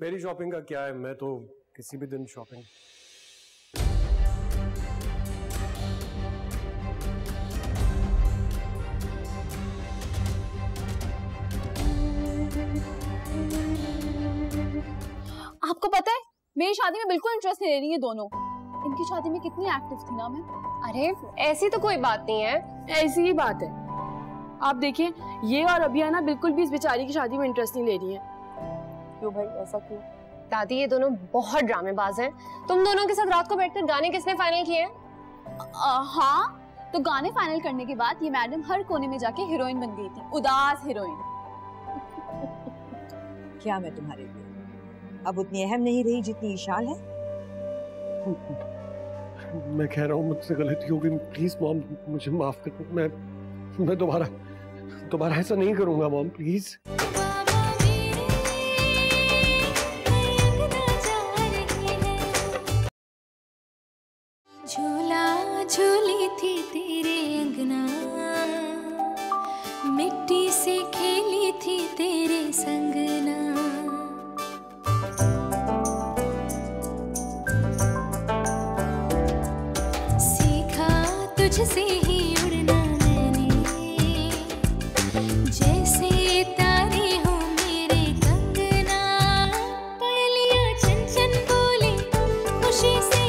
मेरी शॉपिंग का क्या है, मैं तो किसी भी दिन शॉपिंग। आपको पता है मेरी शादी में बिल्कुल इंटरेस्ट नहीं ले रही है दोनों। इनकी शादी में कितनी एक्टिव थी ना मैं। अरे ऐसी तो कोई बात नहीं है, ऐसी ही बात है। आप देखिए ये और अभिया ना बिल्कुल भी इस बेचारी की शादी में इंटरेस्ट नहीं ले रही है। क्यों भाई, ऐसा क्यों? दादी ये दोनों बहुत ड्रामेबाज हैं। तुम दोनों के साथ रात को बैठकर गाने किसने फाइनल किए हैं? हाँ, तो गाने फाइनल करने के बाद ये मैडम हर कोने में जाके हीरोइन बन गई थी, उदास हीरोइन। क्या मैं तुम्हारे लिए अब उतनी अहम नहीं रही जितनी इशाल है? मैं कह रहा हूँ मुझसे गलती हो गई, प्लीज मॉम मुझे माफ कर दो। मैं दोबारा ऐसा नहीं करूंगा मॉम, प्लीज। झूला झूली थी तेरे अंगना, मिट्टी से खेली थी तेरे संगना। सीखा तुझसे ही उड़ना मैंने, जैसे तारे हो मेरे कंगना। पायलियां चन चन बोले, खुशी से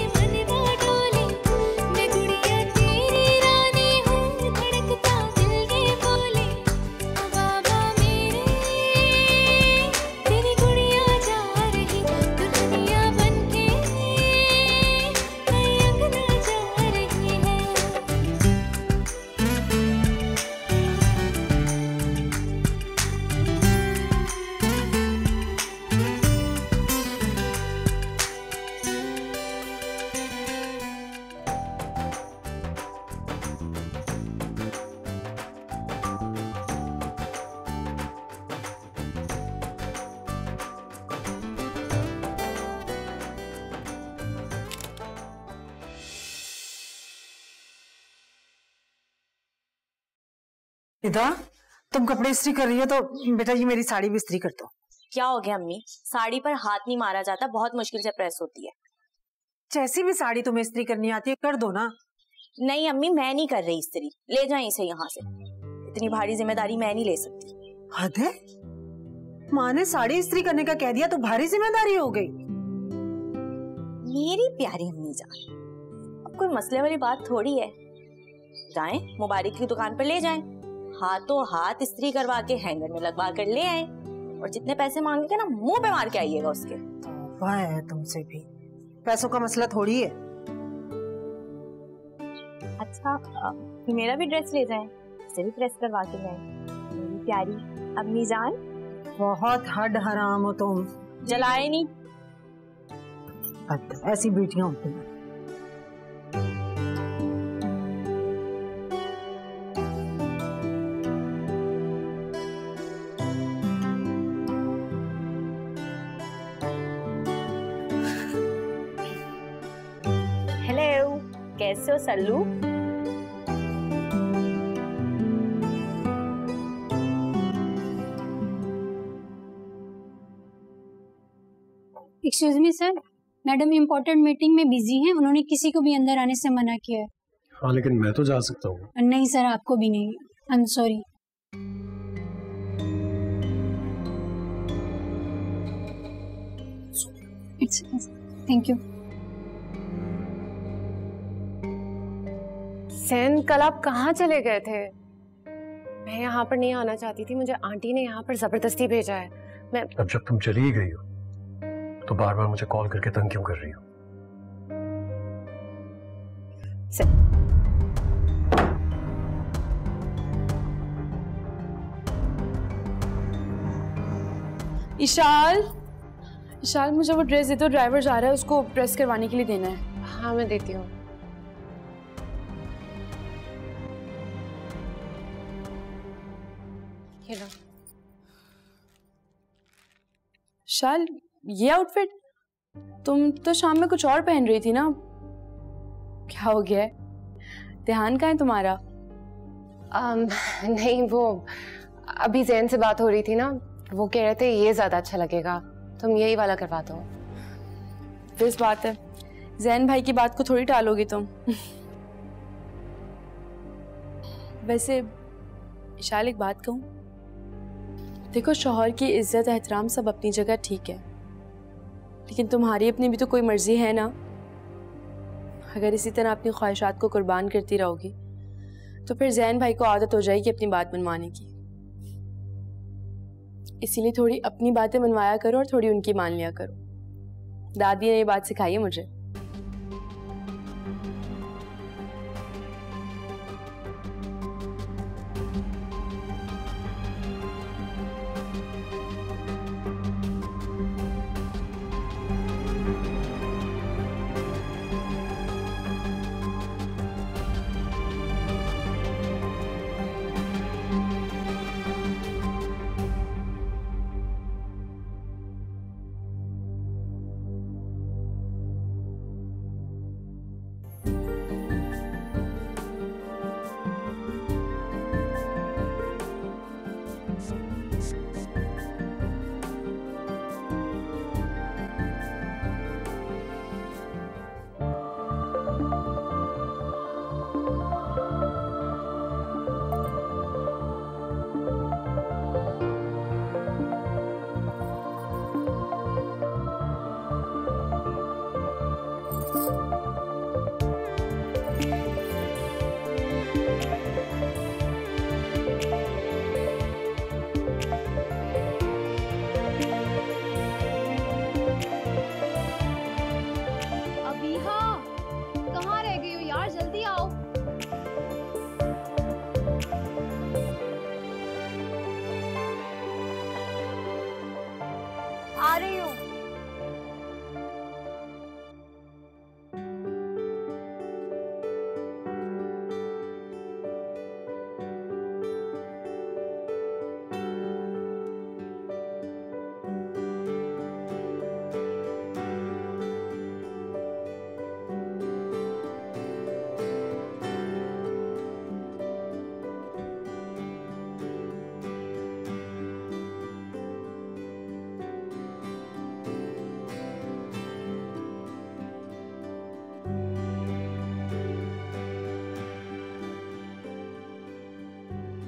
निदा, तुम कपड़े इस्त्री कर रही हो तो बेटा ये मेरी साड़ी भी इस्त्री कर दो। क्या हो गया अम्मी? साड़ी पर हाथ नहीं मारा जाता, बहुत मुश्किल से प्रेस होती है। जैसी भी साड़ी तुम्हें इस्त्री करनी आती है कर दो ना। नहीं अम्मी, मैं नहीं कर रही इस्त्री, ले जाए इसे यहाँ से। इतनी भारी जिम्मेदारी मैं नहीं ले सकती। हद है, माँ ने साड़ी इस्त्री करने का कह दिया तो भारी जिम्मेदारी हो गई। मेरी प्यारी अम्मी जान, अब कोई मसले वाली बात थोड़ी है। जाएं मुबारक की दुकान पर ले जाएं, हाथों हाथ इस्त्री करवा के हैंगर में लगवा कर ले आए, और जितने पैसे मांगेगा ना मुंह पे मार के आइएगा उसके। तौबा है तुमसे भी, पैसों का मसला थोड़ी है। अच्छा मेरा भी ड्रेस ले जाएं, इसे भी प्रेस करवा के लाएं। मेरी प्यारी अम्मी जान, बहुत हड हराम हो तुम। जलाए नहीं, ऐसी बेटियां होती हैं। हेलो, कैसे हो Sallu? Excuse me sir, madam important meeting में बिजी हैं, उन्होंने किसी को भी अंदर आने से मना किया है। हाँ लेकिन मैं तो जा सकता हूँ। नहीं सर, आपको भी नहीं। I am sorry. Thank you. सैन, कल आप कहाँ चले गए थे? मैं यहाँ पर नहीं आना चाहती थी, मुझे आंटी ने यहाँ पर जबरदस्ती भेजा है। मैं अब जब तुम चली ही गई हो तो बार बार मुझे कॉल करके तंग क्यों कर रही हो? इशाल मुझे वो ड्रेस दे दो, ड्राइवर जा रहा है, उसको प्रेस करवाने के लिए देना है। हाँ मैं देती हूँ। ये लो। शाल, ये आउटफिट तुम तो शाम में कुछ और पहन रही थी ना, क्या हो गया है? ध्यान कहाँ है तुम्हारा? नहीं, वो अभी जैन से बात हो रही थी ना, वो कह रहे थे ये ज्यादा अच्छा लगेगा, तुम यही वाला करवा दो। फिर बात है, जैन भाई की बात को थोड़ी टालोगी तुम। वैसे विशाल एक बात कहूँ, देखो शौहर की इज्जत एहतराम सब अपनी जगह ठीक है, लेकिन तुम्हारी अपनी भी तो कोई मर्जी है ना। अगर इसी तरह अपनी ख्वाहिशात को कुर्बान करती रहोगी तो फिर जैन भाई को आदत हो जाएगी अपनी बात मनवाने की। इसीलिए थोड़ी अपनी बातें मनवाया करो और थोड़ी उनकी मान लिया करो। दादी ने ये बात सिखाई है मुझे। आ रही हूँ।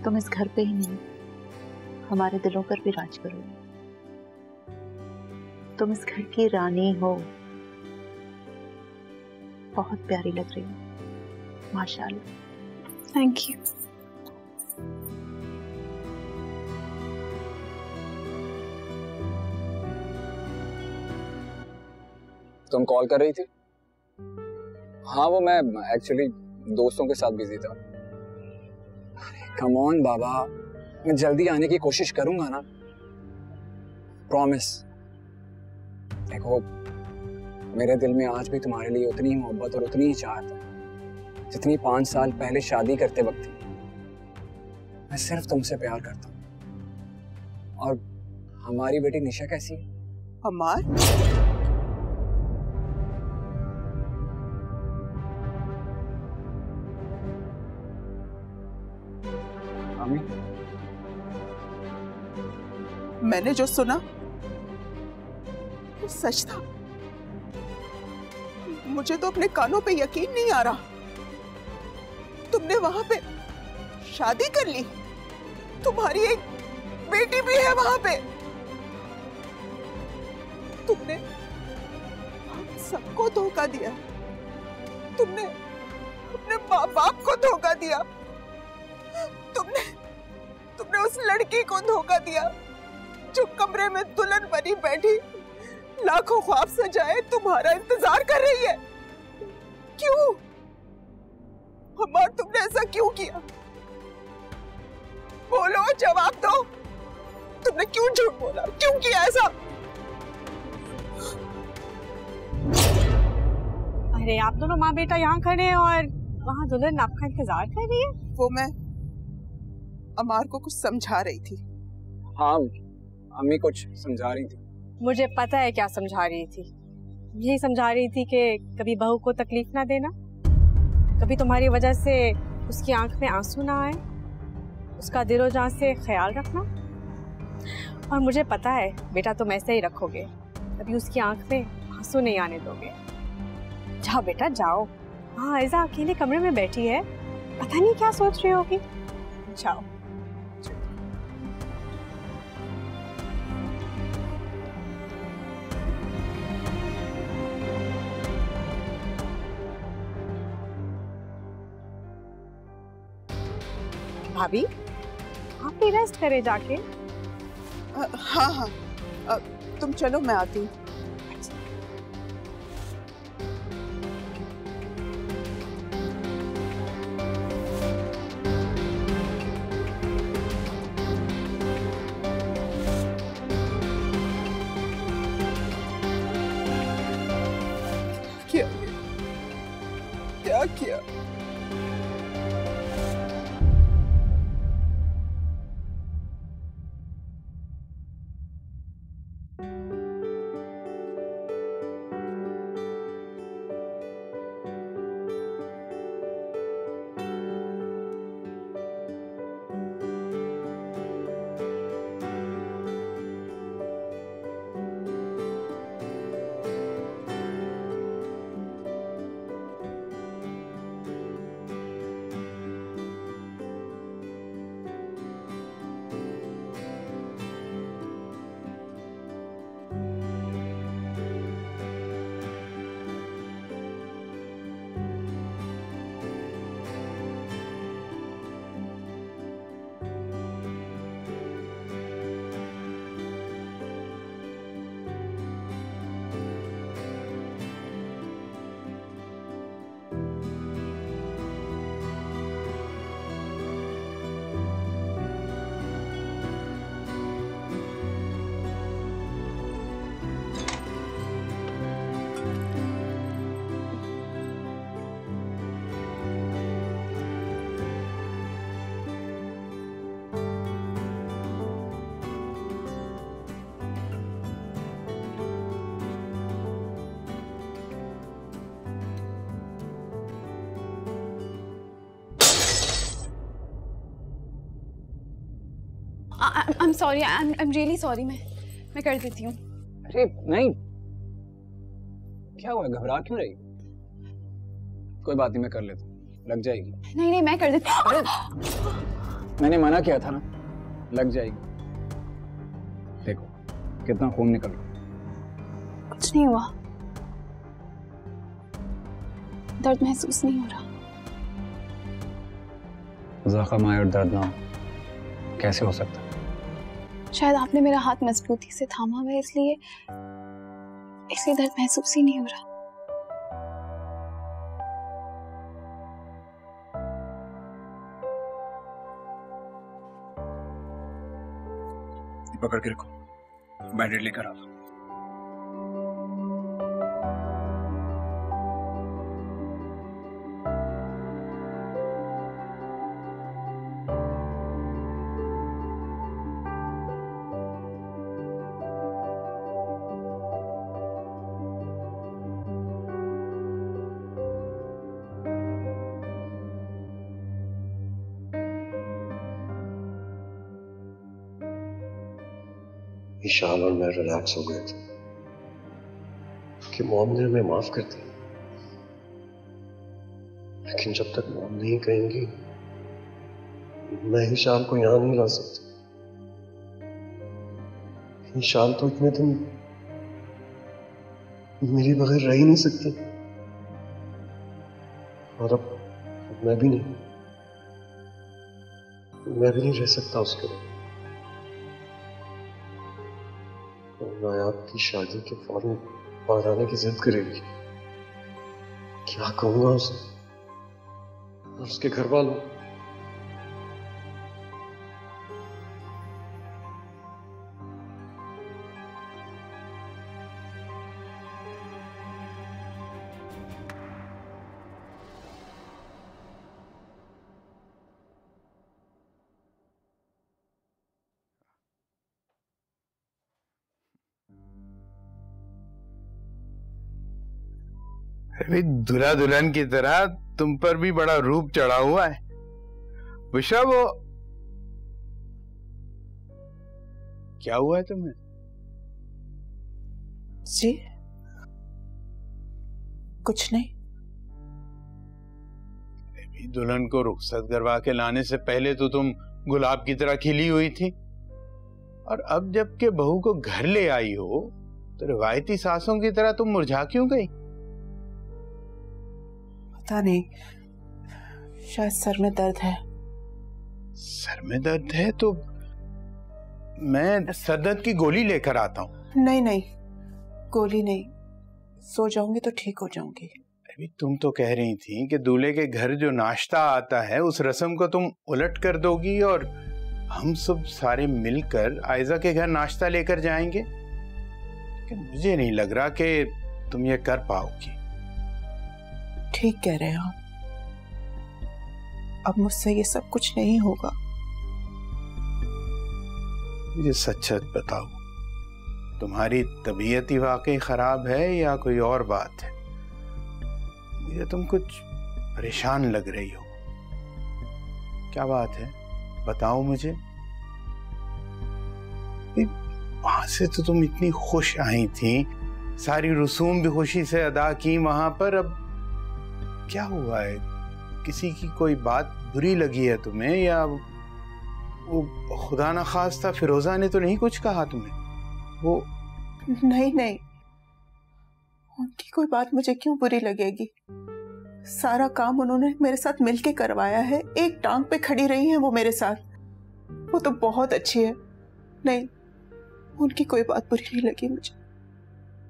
तुम इस घर पे ही नहीं, हमारे दिलों पर भी राज करोगे। तुम इस घर की रानी हो। बहुत प्यारी लग रही हो, माशाल्लाह। Thank you. तुम कॉल कर रही थी? हाँ, वो मैं एक्चुअली दोस्तों के साथ बिजी था। कम ऑन बाबा, मैं जल्दी आने की कोशिश करूंगा ना, प्रॉमिस। देखो, मेरे दिल में आज भी तुम्हारे लिए उतनी ही मोहब्बत और उतनी ही चाहत है जितनी 5 साल पहले शादी करते वक्त थी। मैं सिर्फ तुमसे प्यार करता हूँ। और हमारी बेटी निशा कैसी है? अमार? मैंने जो सुना वो सच था। मुझे तो अपने कानों पे यकीन नहीं आ रहा। तुमने वहां पे शादी कर ली? तुम्हारी एक बेटी भी है वहां पे? तुमने हम सबको धोखा दिया। तुमने अपने माँ बाप को धोखा दिया। तुमने उस लड़की को धोखा दिया जो कमरे में दुल्हन बनी बैठी लाखों ख्वाब सजाए तुम्हारा इंतजार कर रही है। क्यों अमार, तुमने ऐसा क्यों किया? बोलो, जवाब दो। तुमने क्यों झूठ बोला? क्यों किया ऐसा? अरे आप दोनों माँ बेटा यहाँ खड़े हैं और वहाँ दुल्हन आपका इंतजार कर रही है। वो मैं अमार को कुछ समझा रही थी। हाँ, अम्मी कुछ समझा रही थी। मुझे पता है क्या समझा रही थी। यही समझा रही थी कि कभी बहू को तकलीफ ना देना, कभी तुम्हारी वजह से उसकी आंख में आंसू ना आए, उसका दिलो जान से ख्याल रखना। और मुझे पता है बेटा तुम ऐसे ही रखोगे, अभी उसकी आंख में आंसू नहीं आने दोगे। जाओ बेटा जाओ। हाँ ऐसा अकेले कमरे में बैठी है, पता नहीं क्या सोच रही होगी। जाओ। भाभी आप भी रेस्ट करे जाके। हाँ हाँ, तुम चलो मैं आती हूँ। क्या किया? I'm sorry, I'm really sorry. मैं कर देती हूँ। अरे नहीं, क्या हुआ, घबरा क्यों रही? कोई बात नहीं, मैं कर लेता हूँ, लग जाएगी। नहीं नहीं मैं कर देती हूँ। मैंने मना किया था ना, लग जाएगी। देखो कितना खून निकल रहा। कुछ नहीं हुआ, दर्द महसूस नहीं हो रहा। जख्म आए और दर्द ना हो, कैसे हो सकता? शायद आपने मेरा हाथ मजबूती से थामा हुआ है, इसलिए दर्द महसूस ही नहीं हो रहा। पकड़ के रखो, बैंडेड लेकर आओ। ईशान और मैं रिलैक्स हो गए थे कि मॉम ने हमें माफ कर दिया, लेकिन जब तक मॉम नहीं कहेंगी मैं ईशान को यहां नहीं ला सकती। ईशान तो इतने दिन मेरे बगैर रह ही नहीं सकती, और अब मैं भी नहीं रह सकता उसके लिए। नायाब की शादी के फौरन बाद आने की जिद करेगी, क्या कहूंगा उसे और उसके घर वालों? अरे दुल्हा दुल्हन की तरह तुम पर भी बड़ा रूप चढ़ा हुआ है विशा। वो क्या हुआ है तुम्हें? जी कुछ नहीं। दुल्हन को रुखसत करवा के लाने से पहले तो तुम गुलाब की तरह खिली हुई थी, और अब जबकि बहू को घर ले आई हो तो रिवायती सासों की तरह तुम मुरझा क्यों गई? पता नहीं, शायद सर में दर्द है। सर में दर्द है तो मैं सर दर्द की गोली लेकर आता हूँ। नहीं नहीं, गोली नहीं, सो जाऊंगी तो ठीक हो जाऊंगी। अभी तुम तो कह रही थी कि दूल्हे के घर जो नाश्ता आता है उस रस्म को तुम उलट कर दोगी और हम सब सारे मिलकर आयजा के घर नाश्ता लेकर जाएंगे, लेकिन मुझे नहीं लग रहा कि तुम ये कर पाओगी। ठीक कह रहे हो, अब मुझसे ये सब कुछ नहीं होगा। मुझे सच सच बताओ, तुम्हारी तबीयत ही वाकई खराब है या कोई और बात है? मुझे तुम कुछ परेशान लग रही हो। क्या बात है, बताओ मुझे। वहां से तो तुम इतनी खुश आई थी, सारी रसूम भी खुशी से अदा की वहां पर, अब क्या हुआ है? किसी की कोई बात बुरी लगी है तुम्हें, या वो खुदा ना खास्ता फिरोजा ने तो नहीं कुछ कहा तुम्हें? वो नहीं नहीं, उनकी कोई बात मुझे क्यों बुरी लगेगी? सारा काम उन्होंने मेरे साथ मिलके करवाया है, एक टांग पे खड़ी रही है वो मेरे साथ, वो तो बहुत अच्छी है। नहीं, उनकी कोई बात बुरी नहीं लगी मुझे।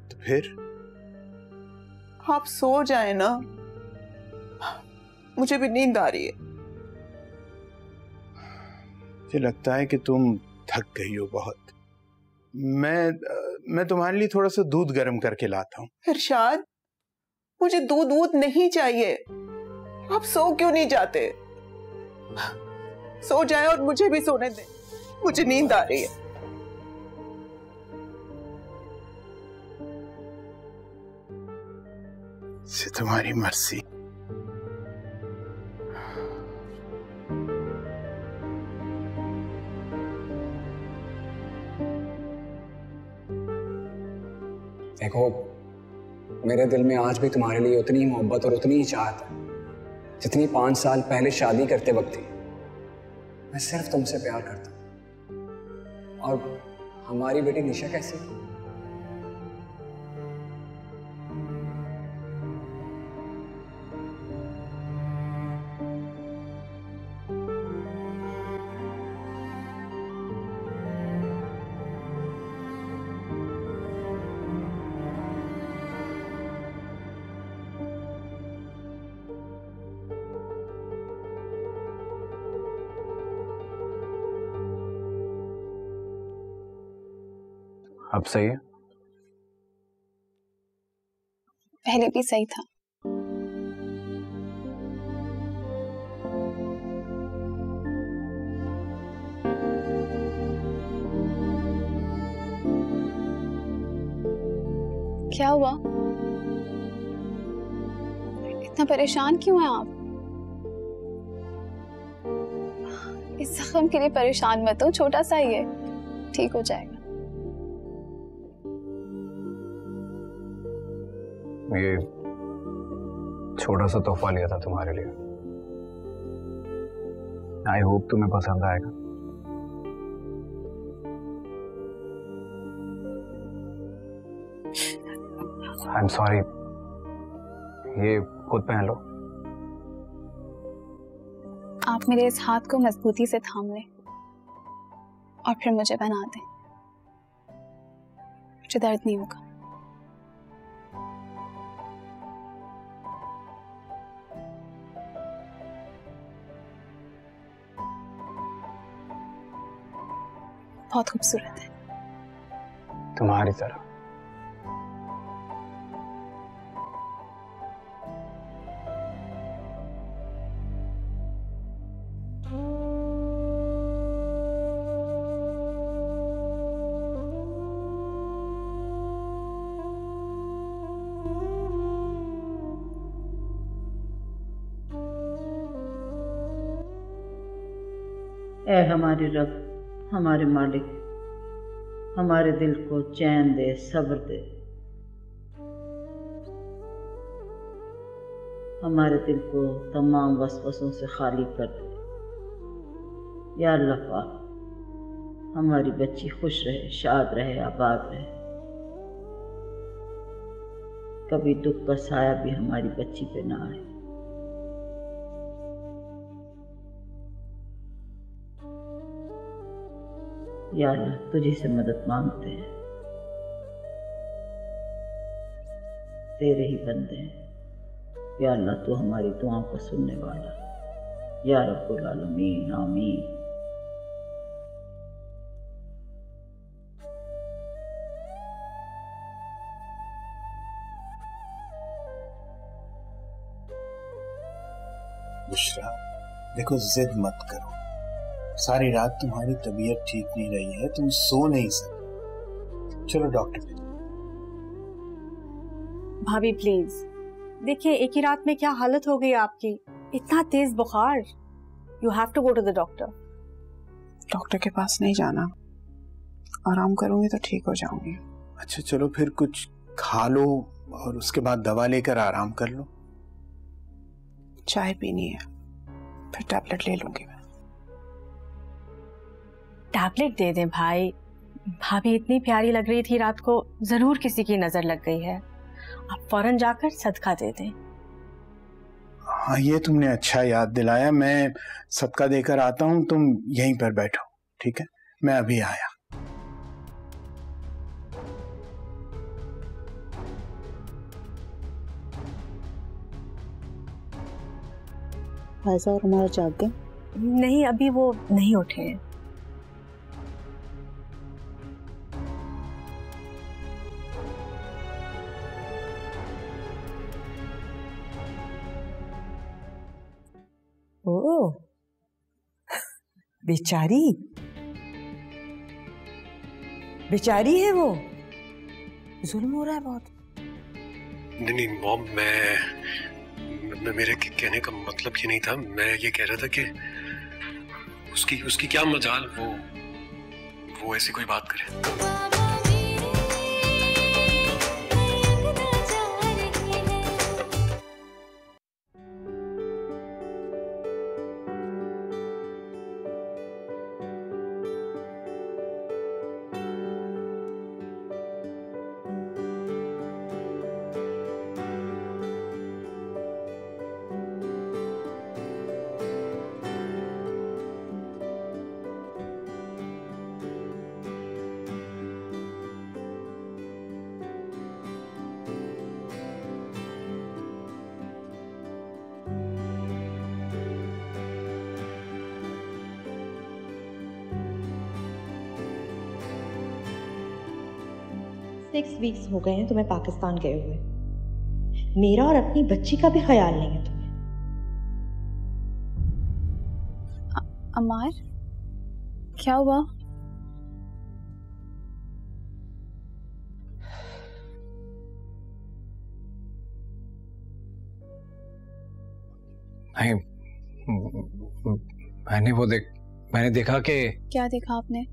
तो फिर आप सो जाए ना, मुझे भी नींद आ रही है। मुझे लगता है कि तुम थक गई हो बहुत। मैं तुम्हारे लिए थोड़ा सा दूध गर्म करके लाता हूँ। इरशाद, मुझे दूध नहीं चाहिए। आप सो क्यों नहीं जाते? सो जाए और मुझे भी सोने दे, मुझे नींद आ रही है। से तुम्हारी मर्जी। देखो, मेरे दिल में आज भी तुम्हारे लिए उतनी ही मोहब्बत और उतनी ही चाहत है जितनी 5 साल पहले शादी करते वक्त थी। मैं सिर्फ तुमसे प्यार करता हूँ। और हमारी बेटी निशा कैसी? अब सही है? पहले भी सही था। क्या हुआ? इतना परेशान क्यों हैं आप? इस जख्म के लिए परेशान मत हो, छोटा सा ही है, ठीक हो जाएगा। ये छोटा सा तोहफा लिया था तुम्हारे लिए। आई होप तुम्हें पसंद आएगा। आई एम सॉरी, ये खुद पहन लो। आप मेरे इस हाथ को मजबूती से थाम लें और फिर मुझे बना दें, मुझे दर्द नहीं होगा। बहुत खूबसूरत है, तुम्हारी तरह। ऐ हमारे रब, हमारे मालिक, हमारे दिल को चैन दे, सब्र दे, हमारे दिल को तमाम वसवसों से खाली कर दे। या अल्लाह पाक, हमारी बच्ची खुश रहे, शाद रहे, आबाद रहे। कभी दुख का साया भी हमारी बच्ची पे ना आए। या अल्लाह, तुझी से मदद मांगते हैं, तेरे ही बंदे हैं। या अल्लाह, तू हमारी दुआओं को सुनने वाला। या रब्बुल आलमीन, आमीन। बुशरा, देखो जिद मत करो। सारी रात तुम्हारी तबीयत ठीक नहीं रही है, तुम सो नहीं सकते। चलो डॉक्टर के। भाभी प्लीज देखिए, एक ही रात में क्या हालत हो गई आपकी, इतना तेज बुखार। You have to go to the doctor. Doctor के पास नहीं जाना, आराम करूंगी तो ठीक हो जाऊंगी। अच्छा चलो फिर कुछ खा लो और उसके बाद दवा लेकर आराम कर लो। चाय पीनी है, फिर टैबलेट ले लूंगी मैं। टैबलेट दे दें भाई। भाभी इतनी प्यारी लग रही थी रात को, जरूर किसी की नजर लग गई है। आप फौरन जाकर सदका दे दें। हाँ, ये तुमने अच्छा याद दिलाया। मैं सदका देकर आता हूँ, तुम यहीं पर बैठो, ठीक है? मैं अभी आया। फैजा और हमारा जाग गए? नहीं, अभी वो नहीं उठे हैं। ओह, बेचारी बेचारी है वो, जुल्म हो रहा है बहुत। नहीं मॉम, मैं मेरे कहने का मतलब ये नहीं था। मैं ये कह रहा था कि उसकी क्या मजाल वो ऐसी कोई बात करे। सिक्स वीक्स हो गए हैं तुम्हें पाकिस्तान गए हुए। मेरा और अपनी बच्ची का भी ख्याल नहीं है तुम्हें। अमार, क्या हुआ? नहीं, मैंने देखा कि क्या देखा आपने?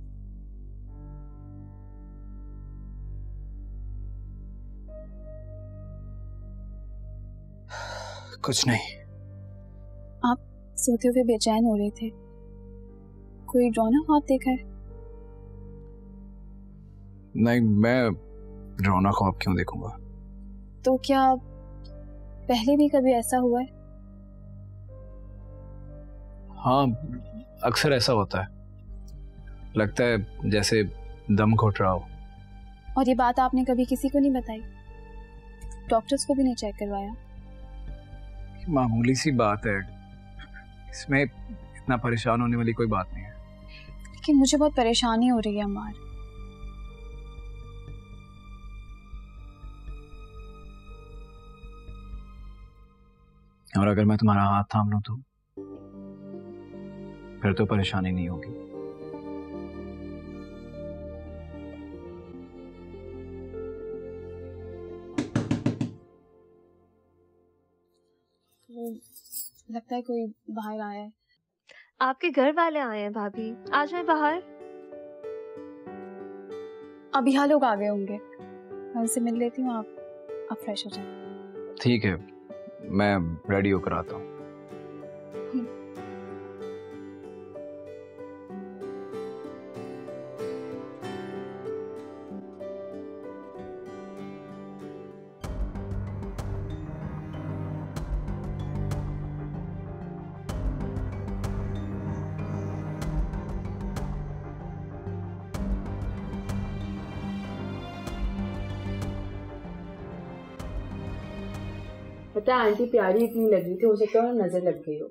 कुछ नहीं। आप सोते हुए बेचैन हो रहे थे, कोई डरावना ख्वाब देखा है? नहीं, मैं डरावना ख्वाब क्यों देखूंगा? तो क्या पहले भी कभी ऐसा हुआ है? हाँ, अक्सर ऐसा होता है, लगता है जैसे दम घुट रहा हो। और ये बात आपने कभी किसी को नहीं बताई? डॉक्टर्स को भी नहीं चेक करवाया? मामूली सी बात है, इसमें इतना परेशान होने वाली कोई बात नहीं है। लेकिन मुझे बहुत परेशानी हो रही है अमार। और अगर मैं तुम्हारा हाथ थाम लूं तो फिर तो परेशानी नहीं होगी। लगता है कोई बाहर आया है। आपके घर वाले आए हैं भाभी, आ जाए बाहर। अभी यहाँ लोग आ गए होंगे, मैं उनसे मिल लेती हूँ। आप फ्रेश हो जाए। ठीक है, मैं रेडी होकर आता हूँ। पता है आंटी प्यारी इतनी लगी थी, हो सकता है नजर लग गई हो।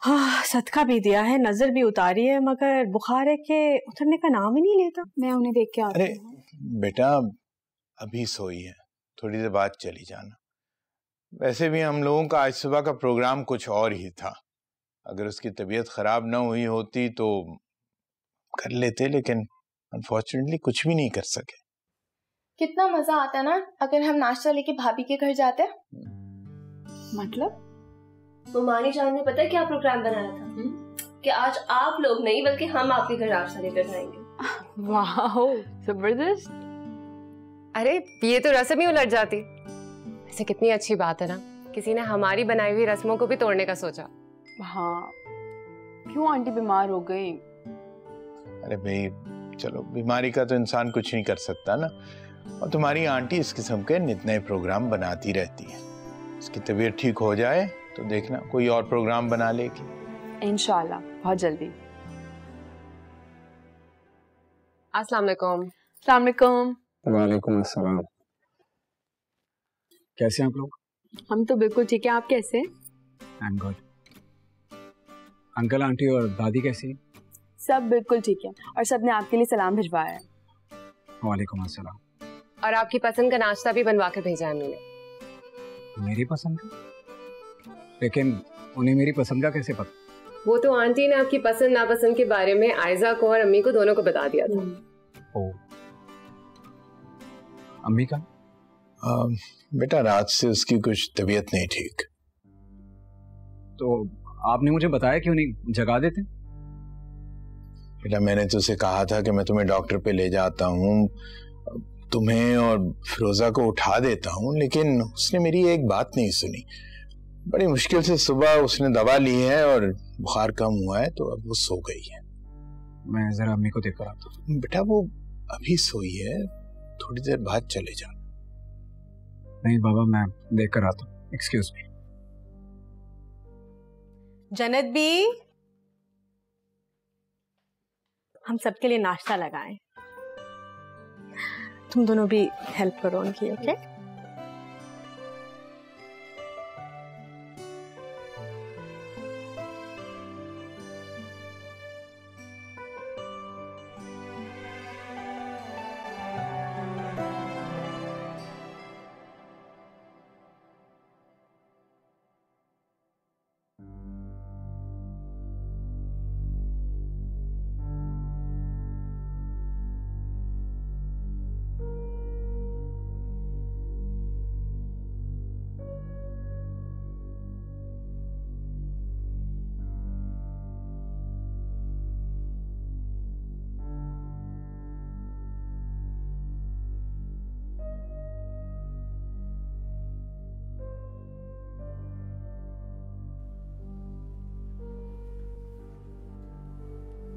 हाँ, सदका भी दिया है, नजर भी उतारी है, मगर बुखार है कि उतरने का नाम ही नहीं लेता। मैं उन्हें देख के आती हूँ। अरे बेटा अभी सोई है, थोड़ी देर बाद चली जाना। वैसे भी हम लोगों का आज सुबह का प्रोग्राम कुछ और ही था। अगर उसकी तबीयत खराब ना हुई होती तो कर लेते, लेकिन अनफॉर्चुनेटली कुछ भी नहीं कर सके। कितना मजा आता ना अगर हम नाश्ता लेके भाभी के घर जाते। मतलब? मुमानी जान ने पता है क्या प्रोग्राम बनाया था? कि आज आप लोग नहीं बल्कि हम आपके घर नाश्ता लेकर जाएंगे। वाह जबरदस्त। अरे ये तो रस्म ही उलट जाती। ऐसे कितनी अच्छी बात है ना, किसी ने हमारी बनाई हुई रस्मों को भी तोड़ने का सोचा। हाँ, क्यों आंटी बीमार हो गई? अरे भाई चलो, बीमारी का तो इंसान कुछ नहीं कर सकता ना। और तुम्हारी आंटी इस किस्म के नित नए प्रोग्राम बनाती रहती है। उसकी तबीयत ठीक हो जाए तो देखना कोई और प्रोग्राम बना लेगी। इंशाल्लाह बहुत जल्दी। अस्सलाम वालेकुम। अस्सलाम वालेकुम। वालेकुम अस्सलाम। कैसे हैं आप लोग? हम तो बिल्कुल ठीक है, आप कैसे? I am good. Uncle aunty और दादी कैसी? सब बिल्कुल ठीक है और सबने आपके लिए सलाम भिजवाया है। वालेकुम अस्सलाम। और आपकी पसंद का नाश्ता भी बनवा कर भेजा है हमने। मेरी पसंद का? लेकिन उन्हें मेरी पसंद का कैसे पता? वो तो आंटी ने आपकी पसंद नापसंद के बारे में आयजा को और अम्मी को दोनों को बता दिया था। ओ, अम्मी का? बेटा रात से उसकी कुछ तबीयत नहीं ठीक। तो आपने मुझे बताया क्यों नहीं, जगा देते? बेटा मैंने तो उसे कहा था कि मैं तुम्हें डॉक्टर पे ले जाता हूँ, तुम्हें और फिरोजा को उठा देता हूँ, लेकिन उसने मेरी एक बात नहीं सुनी। बड़ी मुश्किल से सुबह उसने दवा ली है और बुखार कम हुआ है, तो अब वो सो गई है। मैं जरा अम्मी को देख कर आता हूँ। बेटा वो अभी सोई है, थोड़ी देर बाद चले जाना। नहीं बाबा, मैं देख कर आता हूँ। Excuse me. जन्नत भी, हम सबके लिए नाश्ता लगाएं। तुम दोनों भी हेल्प करो उनकी, ओके?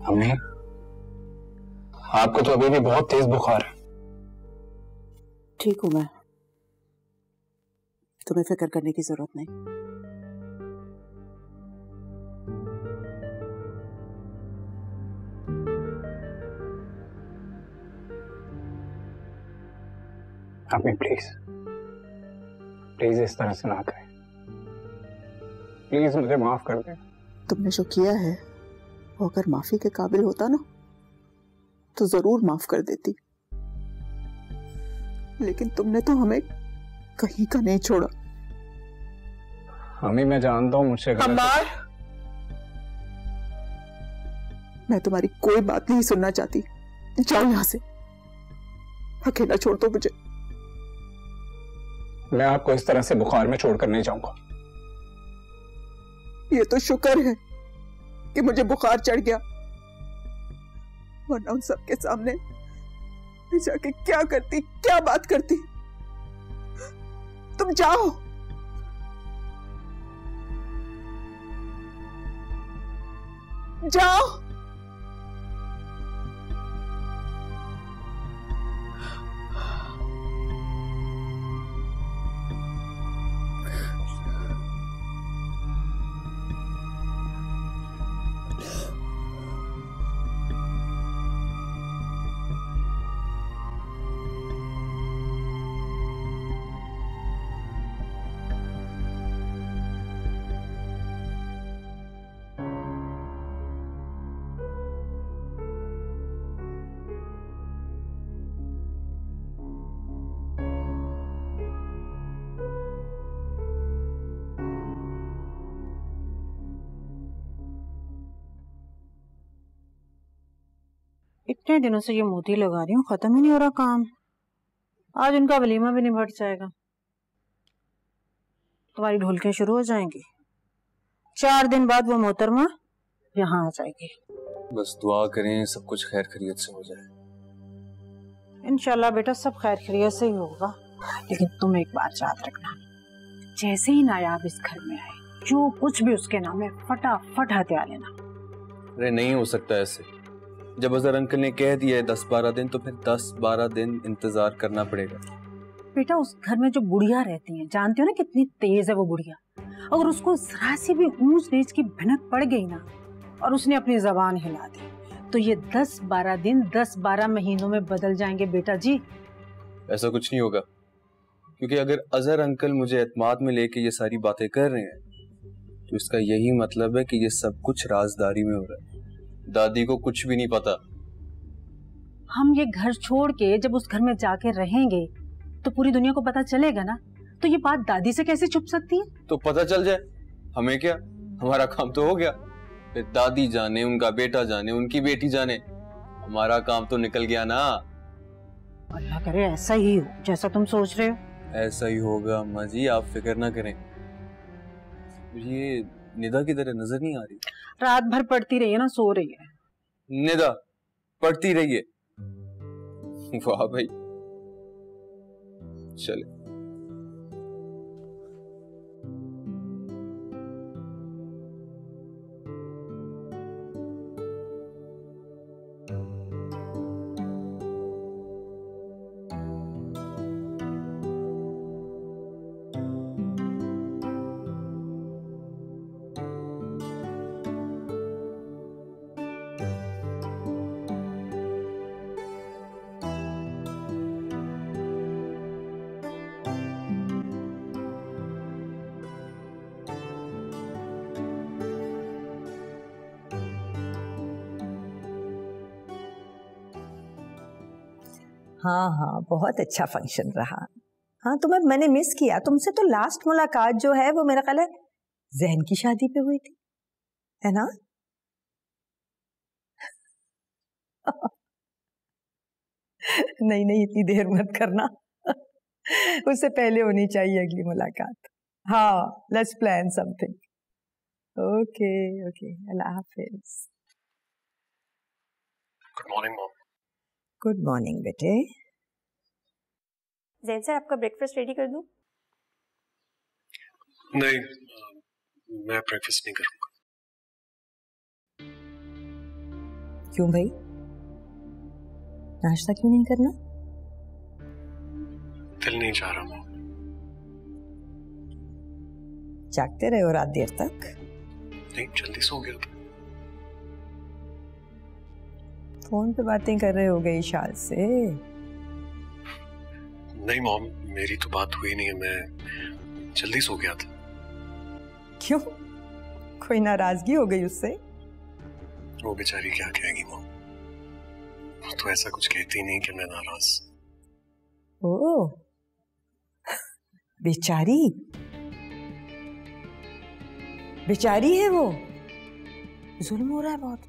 अम्मी, आपको तो अभी भी बहुत तेज बुखार है। ठीक हूं मैं, तुम्हें फिक्र करने की जरूरत नहीं। अम्मी प्लीज प्लीज इस तरह से ना करें। प्लीज मुझे माफ कर दें। तुमने जो किया है वो अगर माफी के काबिल होता ना तो जरूर माफ कर देती, लेकिन तुमने तो हमें कहीं का नहीं छोड़ा। अम्मी मैं जानता हूँ मुझसे अम्मार, मैं तुम्हारी कोई बात नहीं सुनना चाहती। जाओ यहां से, अकेला छोड़ दो मुझे। मैं आपको इस तरह से बुखार में छोड़कर नहीं जाऊंगा। ये तो शुक्र है कि मुझे बुखार चढ़ गया, वरना उन सबके सामने जाके क्या करती, क्या बात करती। तुम जाओ, जाओ। इतने दिनों से ये मोती लगा रही हूँ, खत्म ही नहीं हो रहा काम। आज उनका वलीमा भी निपट जाएगा, तुम्हारी ढोलकियां शुरू हो जाएंगी। 4 दिन बाद वो मोहतरमा यहाँ आ जाएगी। बस दुआ करें सब कुछ खैर खैरियत से हो जाए। इंशाल्लाह बेटा सब खैर खैरियत से ही होगा। लेकिन तुम एक बात याद रखना, जैसे ही नायाब इस घर में आए, जो कुछ भी उसके नाम है फटाफट हत्या लेना। अरे नहीं हो सकता ऐसे। जब अजहर अंकल ने कह दिया है 10-12 दिन, तो फिर 10-12 दिन इंतजार करना पड़ेगा। बेटा उस घर में जो बुढ़िया रहती है, जानते हो ना कितनी तेज है वो बुढ़िया। अगर उसको जरा सी भी ऊंच नीच की भनक पड़ गई ना और उसने अपनी जबान हिला दी, तो ये 10-12 दिन 10-12 महीनों में बदल जाएंगे बेटा जी। ऐसा कुछ नहीं होगा, क्योंकि अगर अजहर अंकल मुझे एतमाद में लेके ये सारी बातें कर रहे हैं, तो इसका यही मतलब है कि ये सब कुछ राजदारी में हो रहा है। दादी को कुछ भी नहीं पता। हम ये घर छोड़ के जब उस घर में जाके रहेंगे तो पूरी दुनिया को पता चलेगा ना, तो ये बात दादी से कैसे छुप सकती है? तो पता चल जाए, हमें क्या, हमारा काम तो हो गया। फिर दादी जाने, उनका बेटा जाने, उनकी बेटी जाने, हमारा काम तो निकल गया ना। अल्लाह करे ऐसा ही हो जैसा तुम सोच रहे हो। ऐसा ही होगा अम्मा जी, आप फिक्र ना करें। ये निदा की तरह नजर नहीं आ रही। रात भर पढ़ती रही है ना, सो रही है। निदा पढ़ती रही है। वाह भाई, चले। हाँ हाँ, बहुत अच्छा फंक्शन रहा। हाँ तुम्हें मैंने मिस किया। तुमसे तो लास्ट मुलाकात जो है वो मेरा ख्याल है जहन की शादी पे हुई थी, है ना? नहीं नहीं, इतनी देर मत करना। उससे पहले होनी चाहिए अगली मुलाकात। हाँ, let's plan something. Okay okay, Allah Hafiz. Good morning mom. Good morning बेटे। जैन सर, आपका ब्रेकफास्ट रेडी कर दूं? नहीं, मैं ब्रेकफास्ट नहीं करूंगा। क्यों भाई, नाश्ता क्यों नहीं करना? दिल नहीं चाह रहा। जागते रहे हो रात देर तक? नहीं, जल्दी सो गया था। फोन पे बातें कर रहे हो गए शाल से? नहीं मॉम, मेरी तो बात हुई नहीं है, मैं जल्दी सो गया था। क्यों, कोई नाराजगी हो गई उससे? वो बेचारी क्या कहेगी मॉम, वो तो ऐसा कुछ कहती नहीं कि मैं नाराज। ओ बेचारी, बेचारी है वो, जुल्म हो रहा है बहुत।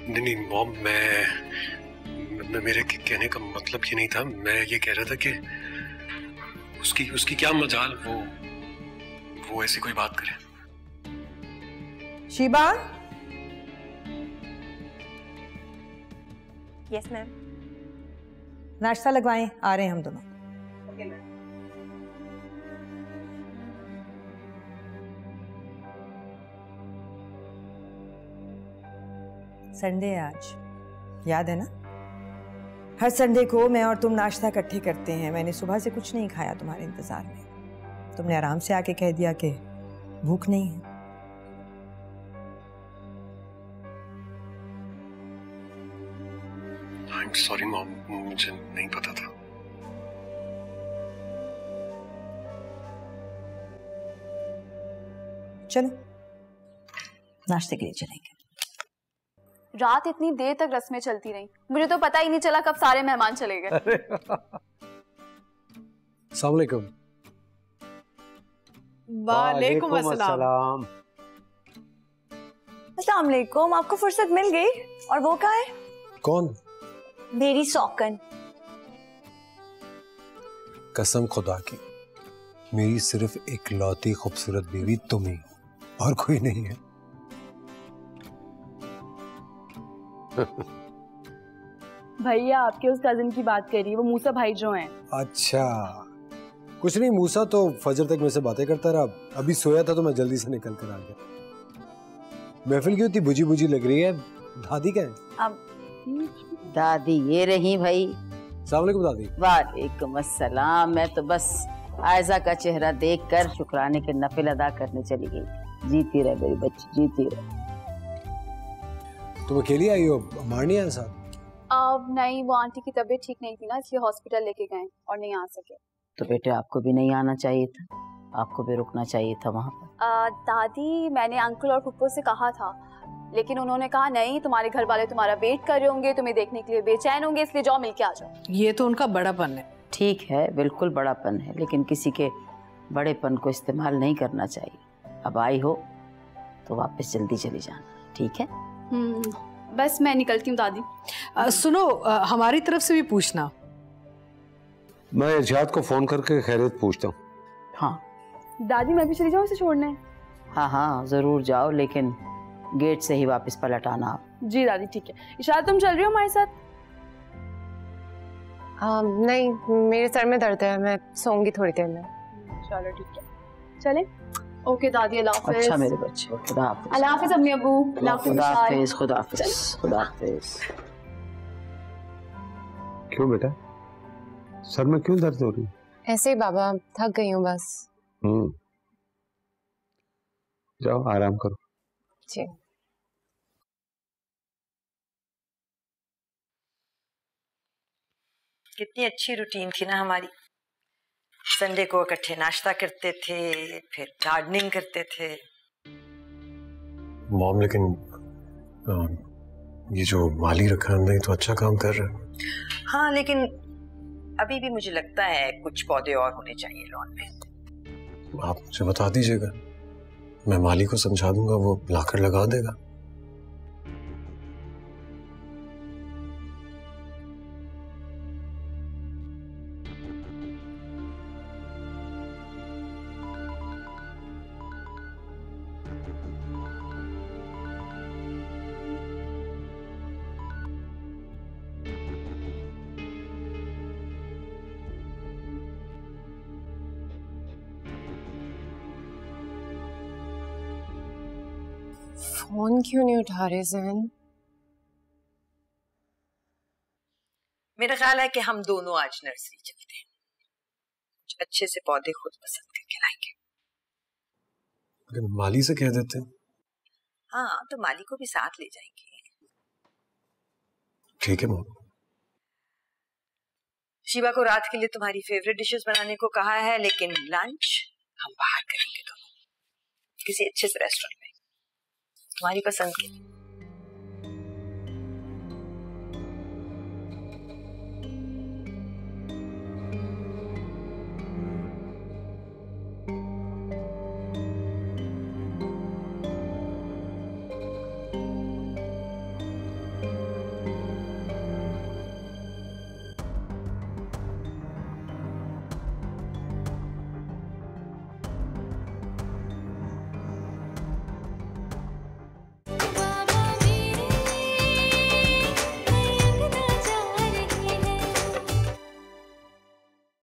नहीं मॉम, मैं मेरे कहने का मतलब ये नहीं था। मैं ये कह रहा था कि उसकी क्या मजाल वो ऐसी कोई बात करे। शीबा। Yes ma'am. नाश्ता लगवाएं, आ रहे हैं हम दोनों। Okay ma'am. संडे है आज, याद है ना? हर संडे को मैं और तुम नाश्ता इकट्ठे करते हैं। मैंने सुबह से कुछ नहीं खाया तुम्हारे इंतजार में। तुमने आराम से आके कह दिया कि भूख नहीं है। I'm sorry मॉम, मुझे नहीं पता था। चलो नाश्ते के लिए चलेंगे। रात इतनी देर तक रस्में चलती रही, मुझे तो पता ही नहीं चला कब सारे मेहमान चले गए। अस्सलाम वालेकुम। वालेकुम अस्सलाम। अस्सलाम वालेकुम। आपको फुर्सत मिल गई? और वो कहाँ है? कौन? मेरी सौकन। कसम खुदा की, मेरी सिर्फ इकलौती खूबसूरत बीवी तुम ही, और कोई नहीं है। भैया आपके उस कजिन की बात करिए, वो मूसा भाई जो हैं। अच्छा, कुछ नहीं, मूसा तो फजर तक मेरे से बातें करता रहा। अभी सोया था तो मैं जल्दी से निकल कर आ गया। महफिल की उतनी बुझी बुझी लग रही है। दादी क्या है? अब दादी ये रही भाई। अस्सलाम वालेकुम दादी। वालेकुम अस्सलाम। मैं तो बस आयजा का चेहरा देखकर शुक्राने के नफिल अदा करने चली गई। जीती रहे मेरी बच्ची, जीती रहे। तुम अकेली आई हो? अमार नहीं आया साथ? नहीं, वो आंटी की तबीयत ठीक नहीं थी ना, इसलिए हॉस्पिटल लेके गए और नहीं आ सके। तो बेटे आपको भी नहीं आना चाहिए था, आपको भी रुकना चाहिए था वहाँ पर। दादी, मैंने अंकल और फुप्पो से कहा था, लेकिन उन्होंने कहा नहीं, तुम्हारे घर वाले तुम्हारा वेट कर रहे होंगे, तुम्हें देखने के लिए बेचैन होंगे, इसलिए जाओ मिल के आ जाओ। ये तो उनका बड़ापन है। ठीक है, बिल्कुल बड़ापन है, लेकिन किसी के बड़ेपन को इस्तेमाल नहीं करना चाहिए। अब आई हो तो वापस जल्दी चली जाना, ठीक है? बस मैं निकलती हूँ दादी। सुनो, हमारी तरफ से भी पूछना। मैं इरशाद को फोन करके खैरियत पूछता हूँ। हाँ दादी, मैं भी चली जाऊँ इसे छोड़ने? हाँ हाँ जरूर जाओ, लेकिन गेट से ही वापस पलट आना आप। जी दादी ठीक है। इशारा तुम चल रही हो हमारे साथ? नहीं, मेरे सर में दर्द है, मैं सोऊंगी थोड़ी देर में। चलो ठीक है, चले। ओके दादी, अल्लाह हाफिज। अच्छा मेरे बच्चे, खुदा हाफिज। अल्लाह हाफिज अम्मी अब्बू। खुदा हाफिज, खुदा हाफिज, खुदा हाफिज। क्यों बेटा, सर में क्यों दर्द हो रही है? ऐसे ही बाबा, थक गई हूँ बस। जाओ आराम करो। जी। कितनी अच्छी रूटीन थी ना हमारी। संडे को इकट्ठे नाश्ता करते थे, फिर गार्डनिंग करते थे। मॉम, लेकिन ये जो माली रखा है हमने, तो अच्छा काम कर रहा है। हाँ, लेकिन अभी भी मुझे लगता है कुछ पौधे और होने चाहिए लॉन में। आप मुझे बता दीजिएगा, मैं माली को समझा दूंगा, वो लाकर लगा देगा। फोन क्यों नहीं उठा रहे ज़हन? मेरा ख्याल है कि हम दोनों आज नर्सरी चलते हैं, कुछ अच्छे से पौधे खुद पसंद करके लाएंगे। लेकिन माली से कह देते हैं। हाँ, तो माली को भी साथ ले जाएंगे। ठीक है मॉम। शिवा को रात के लिए तुम्हारी फेवरेट डिशेस बनाने को कहा है, लेकिन लंच हम बाहर करेंगे दोनों, किसी अच्छे से रेस्टोरेंट में, तुम्हारी पसंद की।